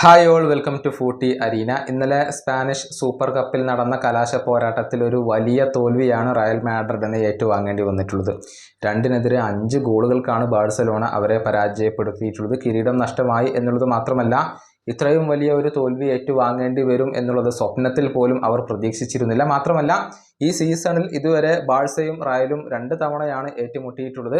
Hi all welcome to Footy Arena. ഇന്നലെ Spanish super കപ്പിൽ നടന്ന കലാശ പോരാട്ടത്തിൽ ഒരു വലിയ തോൽവിയാണ് റയൽ മാഡ്രിഡിന് ഏറ്റുവാങ്ങേണ്ടി വന്നിട്ടുള്ളത്. 2-നെതിരെ 5 ഗോളുകൾക്കാണ് ബാഴ്സലോണ അവരെ പരാജയപ്പെടുത്തിയിട്ടുള്ളത്. കിരീടം നഷ്ടമായി എന്നുള്ളത് മാത്രമല്ല, ഇത്രയും വലിയ ഒരു തോൽവി ഏറ്റുവാങ്ങേണ്ടി വരും എന്നുള്ളത് സ്വപ്നത്തിൽ പോലും അവർ പ്രതീക്ഷിച്ചിരുന്നില്ല. മാത്രമല്ല, ഈ സീസണിൽ ഇതുവരെ ബാഴ്സയും റയലും 2 തവണയാണ് ഏറ്റുമുട്ടിയിട്ടുള്ളത്.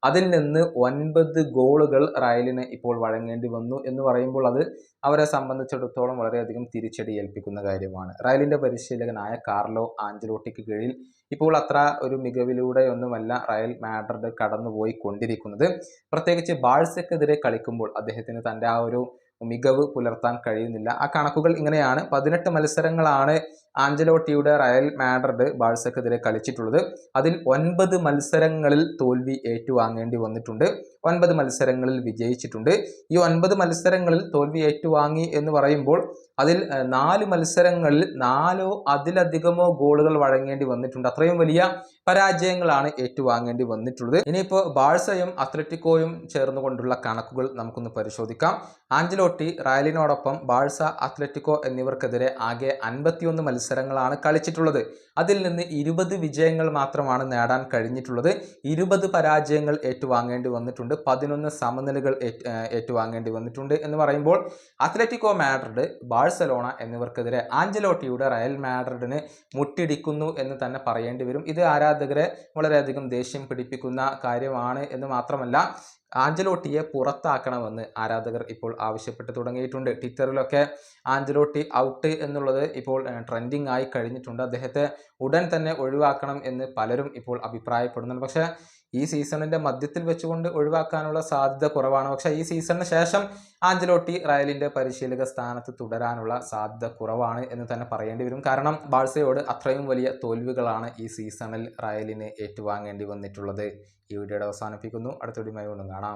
അതിൽ നിന്ന് 9 ഗോളുകൾ റയലിന് ഇപ്പോൾ വഴങ്ങേണ്ടി വന്നു എന്ന് പറയുമ്പോൾ അത് അവരെ സംബന്ധിച്ചിടത്തോളം വളരെയധികം തിരിച്ചടി ഏൽപ്പിക്കുന്ന കാര്യമാണ്. റയലിന്റെ പരിശീലകനായ കാർലോ ആഞ്ചലോട്ടിക്ക് കീഴിൽ ഇപ്പോൾ അത്ര ഒരു മികവിലൂടെയൊന്നുമല്ല റയൽ മാഡ്രിഡ് കടന്നുപോയി കൊണ്ടിരിക്കുന്നത്. പ്രത്യേകിച്ച് ബാഴ്സയ്ക്കെതിരെ കളിക്കുമ്പോൾ അദ്ദേഹത്തിന് തൻ്റെ ആ ഒരു മികവ് പുലർത്താൻ കഴിയുന്നില്ല. ആ കണക്കുകൾ ഇങ്ങനെയാണ്: 18 മത്സരങ്ങളാണ് ആഞ്ചലോട്ടിയുടെ റയൽ മാഡ്രിഡ് ബാഴ്സയ്ക്കെതിരെ കളിച്ചിട്ടുള്ളത്. അതിൽ 9 മത്സരങ്ങളിൽ തോൽവി ഏറ്റുവാങ്ങേണ്ടി വന്നിട്ടുണ്ട്, 9 മത്സരങ്ങളിൽ വിജയിച്ചിട്ടുണ്ട്. ഈ 9 മത്സരങ്ങളിൽ തോൽവി ഏറ്റുവാങ്ങി എന്ന് പറയുമ്പോൾ അതിൽ 4 മത്സരങ്ങളിൽ 4 അതിലധികമോ ഗോളുകൾ വഴങ്ങേണ്ടി വന്നിട്ടുണ്ട്. അത്രയും വലിയ പരാജയങ്ങളാണ് ഏറ്റുവാങ്ങേണ്ടി വന്നിട്ടുള്ളത്. ഇനിയിപ്പോൾ ബാഴ്സയും അത്ലറ്റിക്കോയും ചേർന്നുകൊണ്ടുള്ള കണക്കുകൾ നമുക്കൊന്ന് പരിശോധിക്കാം. ആഞ്ചലോട്ടി റയലിനോടൊപ്പം ബാഴ്സ, അത്ലറ്റിക്കോ എന്നിവർക്കെതിരെ ആകെ 51 മത്സരങ്ങളാണ് കളിച്ചിട്ടുള്ളത്. അതിൽ നിന്ന് 20 വിജയങ്ങൾ മാത്രമാണ് നേടാൻ കഴിഞ്ഞിട്ടുള്ളത്. 20 പരാജയങ്ങൾ ഏറ്റുവാങ്ങേണ്ടി വന്നിട്ടുണ്ട്, 11 സമനിലകൾ ഏറ്റുവാങ്ങേണ്ടി വന്നിട്ടുണ്ട്. എന്ന് പറയുമ്പോൾ അത്ലറ്റിക്കോ മാഡ്രിഡ്, ബാഴ്സലോണ എന്നിവർക്കെതിരെ ആഞ്ചലോട്ടിയുടെ റയൽ മാഡ്രിഡിന് മുട്ടിടിക്കുന്നു എന്ന് തന്നെ പറയേണ്ടി വരും. ഇത് ആരാധകരെ വളരെയധികം ദേഷ്യം പിടിപ്പിക്കുന്ന കാര്യമാണ് എന്ന് മാത്രമല്ല, ആഞ്ചലോട്ടിയെ പുറത്താക്കണമെന്ന് ആരാധകർ ഇപ്പോൾ ആവശ്യപ്പെട്ടു തുടങ്ങിയിട്ടുണ്ട്. ട്വിറ്ററിലൊക്കെ ആഞ്ചലോട്ടി ഔട്ട് എന്നുള്ളത് ഇപ്പോൾ ട്രെൻഡിങ് ആയി കഴിഞ്ഞിട്ടുണ്ട്. അദ്ദേഹത്തെ ഉടൻ തന്നെ ഒഴിവാക്കണം എന്ന് പലരും ഇപ്പോൾ അഭിപ്രായപ്പെടുന്നുണ്ട്. പക്ഷേ ഈ സീസണിൻ്റെ മധ്യത്തിൽ വെച്ചുകൊണ്ട് ഒഴിവാക്കാനുള്ള സാധ്യത കുറവാണ്. പക്ഷേ ഈ സീസണിന് ശേഷം ആഞ്ചലോട്ടി റയലിൻ്റെ പരിശീലക സ്ഥാനത്ത് തുടരാനുള്ള സാധ്യത കുറവാണ് എന്ന് തന്നെ പറയേണ്ടി വരും. കാരണം ബാഴ്സയോട് അത്രയും വലിയ തോൽവികളാണ് ഈ സീസണിൽ റയലിന് ഏറ്റുവാങ്ങേണ്ടി വന്നിട്ടുള്ളത്. ഈ വീഡിയോയുടെ അവസാനിപ്പിക്കുന്നു. അടുത്ത വീഡിയോയുമായി വീണ്ടും കാണാം.